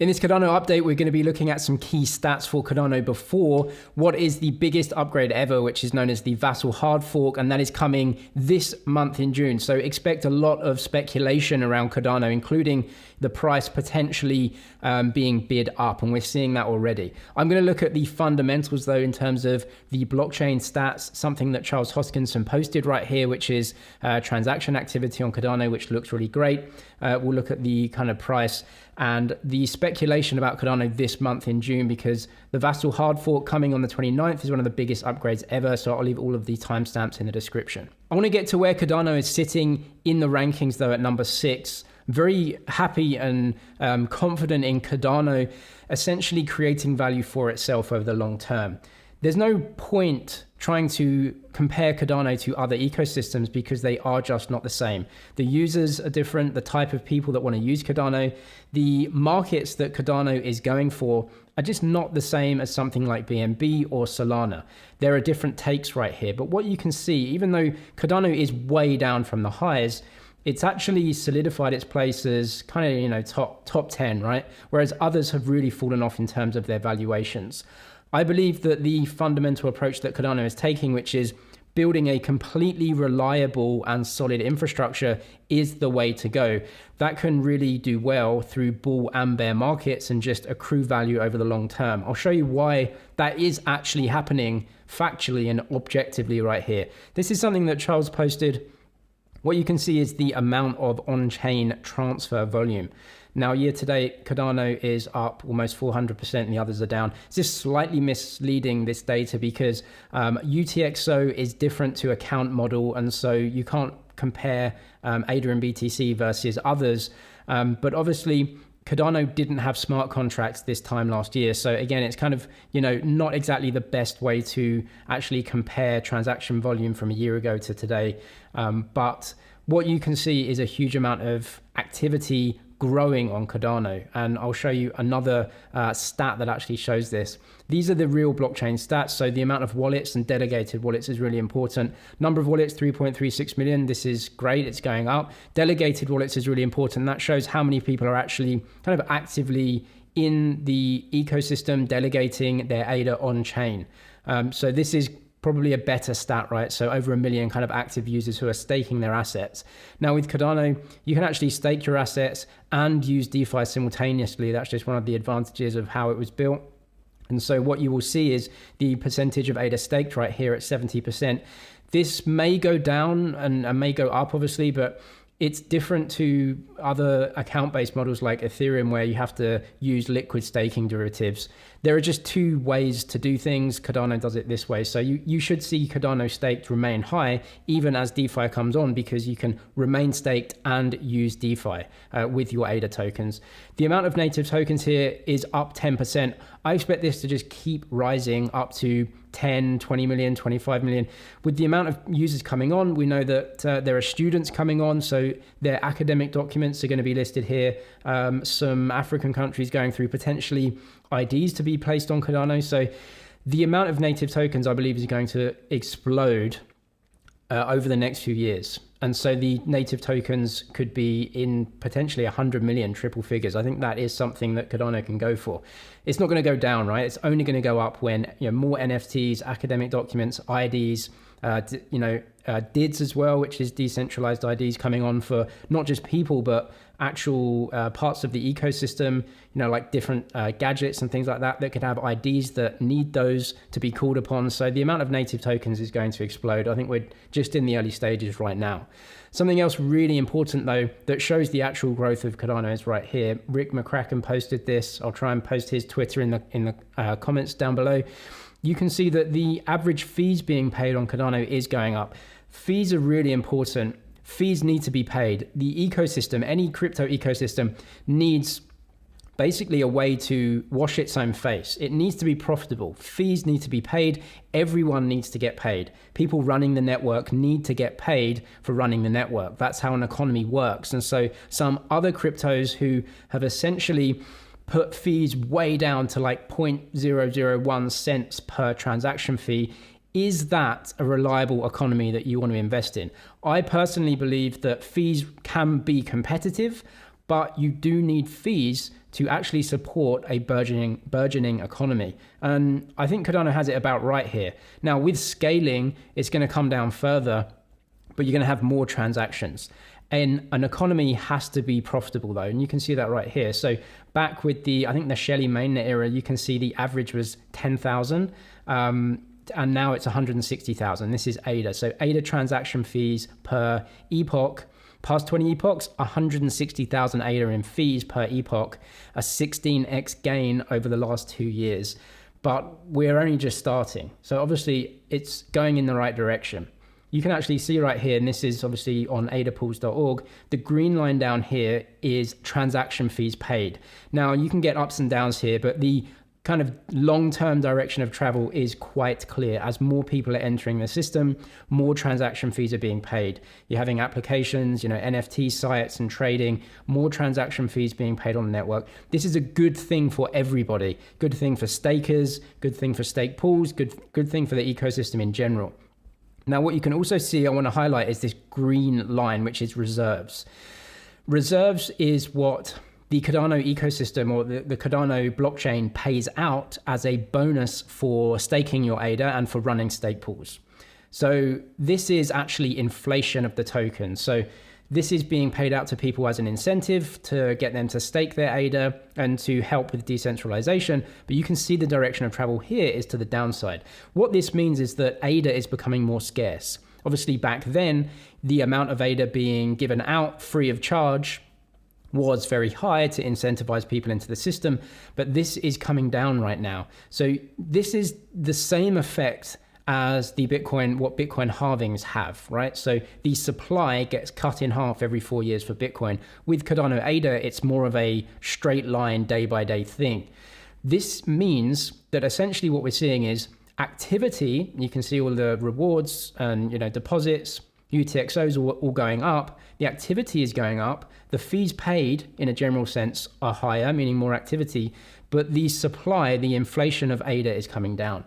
In this Cardano update, we're going to be looking at some key stats for Cardano before what is the biggest upgrade ever, which is known as the Vasil hard fork, and that is coming this month in June. So expect a lot of speculation around Cardano, including the price potentially being bid up, and we're seeing that already. I'm going to look at the fundamentals though in terms of the blockchain stats, something that Charles Hoskinson posted right here, which is transaction activity on Cardano, which looks really great. We'll look at the kind of price and the speculation about Cardano this month in June, because the Vasil hard fork coming on the 29th is one of the biggest upgrades ever. So I'll leave all of the timestamps in the description. I want to get to where Cardano is sitting in the rankings though at number 6. Very happy and confident in Cardano essentially creating value for itself over the long term. There's no point trying to compare Cardano to other ecosystems because they are just not the same. The users are different, the type of people that want to use Cardano, the markets that Cardano is going for are just not the same as something like BNB or Solana. There are different takes right here, but what you can see, even though Cardano is way down from the highs, it's actually solidified its place as kind of, top 10, right? Whereas others have really fallen off in terms of their valuations. I believe that the fundamental approach that Cardano is taking, which is building a completely reliable and solid infrastructure, is the way to go. That can really do well through bull and bear markets and just accrue value over the long term. I'll show you why that is actually happening factually and objectively right here. This is something that Charles posted. What you can see is the amount of on-chain transfer volume. Now, year to date, Cardano is up almost 400% and the others are down. It's just slightly misleading, this data, because UTXO is different to account model, and so you can't compare ADA and BTC versus others. But obviously, Cardano didn't have smart contracts this time last year. So again, it's kind of, not exactly the best way to actually compare transaction volume from a year ago to today. But what you can see is a huge amount of activity growing on Cardano. And I'll show you another stat that actually shows this. These are the real blockchain stats. So the amount of wallets and delegated wallets is really important. Number of wallets, 3.36 million. This is great. It's going up. Delegated wallets is really important. That shows how many people are actually kind of actively in the ecosystem delegating their ADA on chain. So this is probably a better stat, right? So over 1 million kind of active users who are staking their assets. Now with Cardano, you can actually stake your assets and use DeFi simultaneously. That's just one of the advantages of how it was built. And so what you will see is the percentage of ADA staked right here at 70%. This may go down and may go up, obviously, but it's different to other account-based models like Ethereum, where you have to use liquid staking derivatives. There are just two ways to do things. Cardano does it this way. So you should see Cardano staked remain high even as DeFi comes on, because you can remain staked and use DeFi with your ADA tokens. The amount of native tokens here is up 10%. I expect this to just keep rising up to 10, 20 million, 25 million. With the amount of users coming on, we know that there are students coming on, so their academic documents are going to be listed here. Some African countries going through potentially IDs to be placed on Cardano. So the amount of native tokens, I believe, is going to explode over the next few years. And so the native tokens could be in potentially 100 million, triple figures. I think that is something that Cardano can go for. It's not going to go down, right? It's only going to go up when more NFTs, academic documents, IDs, DIDs as well, which is decentralized IDs coming on for not just people, but actual parts of the ecosystem, like different gadgets and things like that could have IDs that need those to be called upon. So the amount of native tokens is going to explode. I think we're just in the early stages right now. Something else really important though that shows the actual growth of Cardano is right here. Rick McCracken posted this. I'll try and post his Twitter in the comments down below. You can see that the average fees being paid on Cardano is going up. Fees are really important. Fees need to be paid. The ecosystem, any crypto ecosystem, needs basically a way to wash its own face. It needs to be profitable. Fees need to be paid. Everyone needs to get paid. People running the network need to get paid for running the network. That's how an economy works. And so some other cryptos who have essentially put fees way down to like 0.001 cents per transaction fee, is that a reliable economy that you want to invest in? I personally believe that fees can be competitive, but you do need fees to actually support a burgeoning economy. And I think Cardano has it about right here. Now, with scaling, it's going to come down further, but you're going to have more transactions. And an economy has to be profitable though, and you can see that right here. So back with I think the Shelley mainnet era, you can see the average was 10,000, and now it's 160,000. This is ADA. So ADA transaction fees per epoch, past 20 epochs, 160,000 ADA in fees per epoch, a 16x gain over the last 2 years. But we're only just starting. So obviously it's going in the right direction. You can actually see right here, and this is obviously on adapools.org, the green line down here is transaction fees paid. Now you can get ups and downs here, but the kind of long-term direction of travel is quite clear. As more people are entering the system, more transaction fees are being paid. You're having applications, NFT sites and trading, more transaction fees being paid on the network. This is a good thing for everybody. Good thing for stakers, good thing for stake pools, good thing for the ecosystem in general. Now, what you can also see, I want to highlight, is this green line, which is reserves. Reserves is what the Cardano ecosystem or the Cardano blockchain pays out as a bonus for staking your ADA and for running stake pools. So this is actually inflation of the token. So this is being paid out to people as an incentive to get them to stake their ADA and to help with decentralization. But you can see the direction of travel here is to the downside. What this means is that ADA is becoming more scarce. Obviously, back then, the amount of ADA being given out free of charge was very high to incentivize people into the system, but this is coming down right now. So this is the same effect as what Bitcoin halvings have, right? So the supply gets cut in half every 4 years for Bitcoin. With Cardano ADA, it's more of a straight line, day by day thing. This means that essentially what we're seeing is activity. You can see all the rewards and deposits, UTXOs all going up. The activity is going up. The fees paid in a general sense are higher, meaning more activity, but the supply, the inflation of ADA is coming down.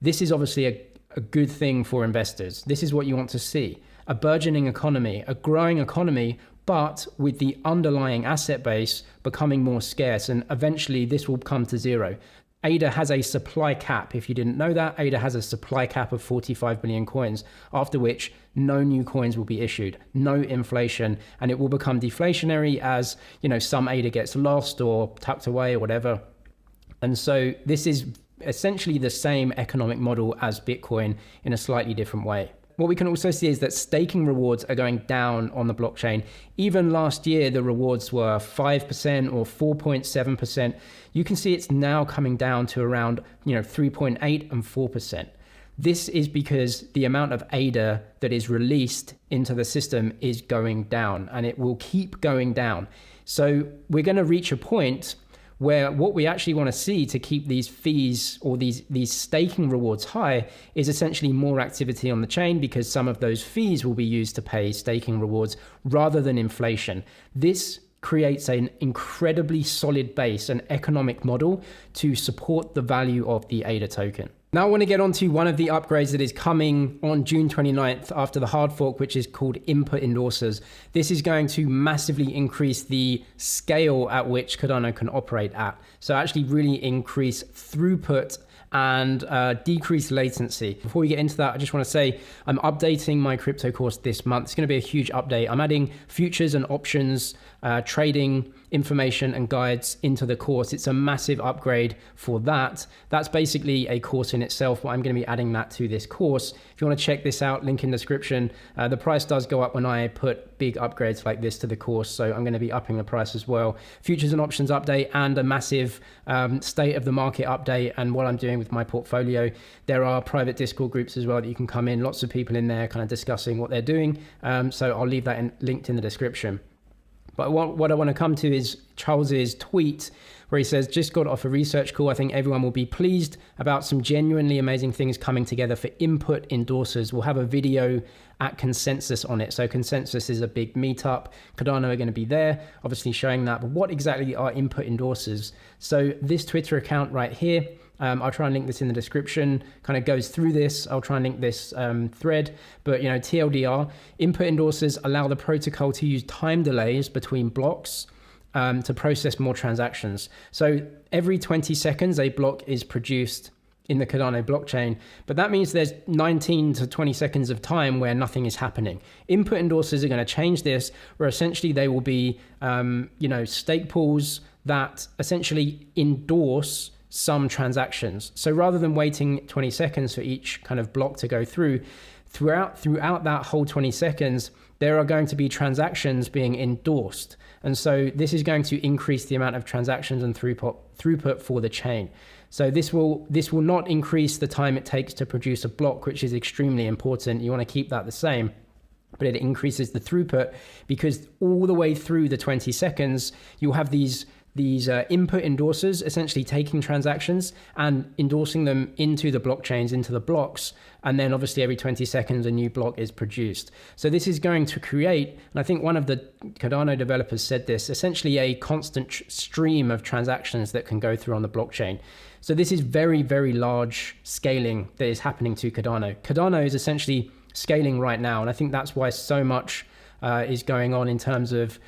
This is obviously a good thing for investors. This is what you want to see. A burgeoning economy, a growing economy, but with the underlying asset base becoming more scarce, and eventually this will come to zero. ADA has a supply cap. If you didn't know that, ADA has a supply cap of 45 billion coins, after which no new coins will be issued, no inflation, and it will become deflationary as, some ADA gets lost or tucked away or whatever. And so this is essentially the same economic model as Bitcoin in a slightly different way. What we can also see is that staking rewards are going down on the blockchain. Even last year, the rewards were 5% or 4.7%. You can see it's now coming down to around 3.8 and 4%. This is because the amount of ADA that is released into the system is going down, and it will keep going down. So we're going to reach a point where what we actually want to see to keep these fees or these staking rewards high is essentially more activity on the chain, because some of those fees will be used to pay staking rewards rather than inflation. This creates an incredibly solid base, an economic model to support the value of the ADA token. Now I want to get on to one of the upgrades that is coming on June 29th after the hard fork, which is called input endorsers. This is going to massively increase the scale at which Cardano can operate at. So actually really increase throughput and decrease latency. Before we get into that, I just want to say I'm updating my crypto course this month. It's going to be a huge update. I'm adding futures and options, trading information and guides into the course. It's a massive upgrade for that. That's basically a course in itself, but I'm going to be adding that to this course. If you want to check this out, link in description. The price does go up when I put big upgrades like this to the course, so I'm going to be upping the price as well. Futures and options update and a massive state of the market update and what I'm doing with my portfolio. There are private Discord groups as well that you can come in. Lots of people in there kind of discussing what they're doing. So I'll leave that linked in the description. But what I want to come to is Charles's tweet where he says, just got off a research call. I think everyone will be pleased about some genuinely amazing things coming together for input endorsers. We'll have a video at Consensus on it. So Consensus is a big meetup. Cardano are going to be there, obviously showing that. But what exactly are input endorsers? So this Twitter account right here, I'll try and link this in the description, kind of goes through this. I'll try and link this thread, but TLDR, input endorsers allow the protocol to use time delays between blocks to process more transactions. So every 20 seconds, a block is produced in the Cardano blockchain, but that means there's 19 to 20 seconds of time where nothing is happening. Input endorsers are going to change this, where essentially they will be, stake pools that essentially endorse some transactions. So rather than waiting 20 seconds for each kind of block to go throughout that whole 20 seconds, there are going to be transactions being endorsed. And so this is going to increase the amount of transactions and throughput for the chain. So this will not increase the time it takes to produce a block, which is extremely important. You want to keep that the same, but it increases the throughput because all the way through the 20 seconds, you'll have these input endorsers essentially taking transactions and endorsing them into the blockchains, into the blocks. And then obviously every 20 seconds, a new block is produced. So this is going to create, and I think one of the Cardano developers said this, essentially a constant stream of transactions that can go through on the blockchain. So this is very, very large scaling that is happening to Cardano. Cardano is essentially scaling right now. And I think that's why so much is going on in terms of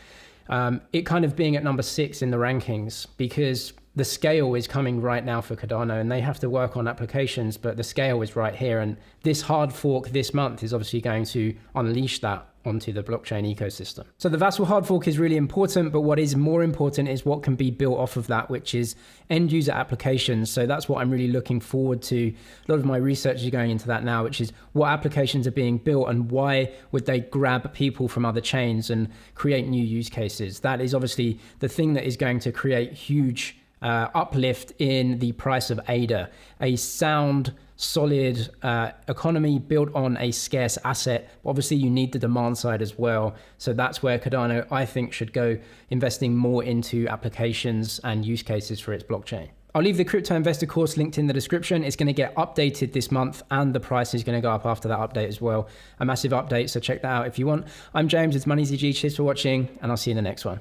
it kind of being at number 6 in the rankings, because the scale is coming right now for Cardano and they have to work on applications, but the scale is right here. And this hard fork this month is obviously going to unleash that onto the blockchain ecosystem. So the Vasil hard fork is really important, but what is more important is what can be built off of that, which is end user applications. So that's what I'm really looking forward to. A lot of my research is going into that now, which is what applications are being built and why would they grab people from other chains and create new use cases. That is obviously the thing that is going to create huge uplift in the price of ADA, a sound, solid economy built on a scarce asset. Obviously, you need the demand side as well. So that's where Cardano, I think, should go, investing more into applications and use cases for its blockchain. I'll leave the crypto investor course linked in the description. It's going to get updated this month and the price is going to go up after that update as well. A massive update, so check that out if you want. I'm James, it's MoneyZG. Cheers for watching and I'll see you in the next one.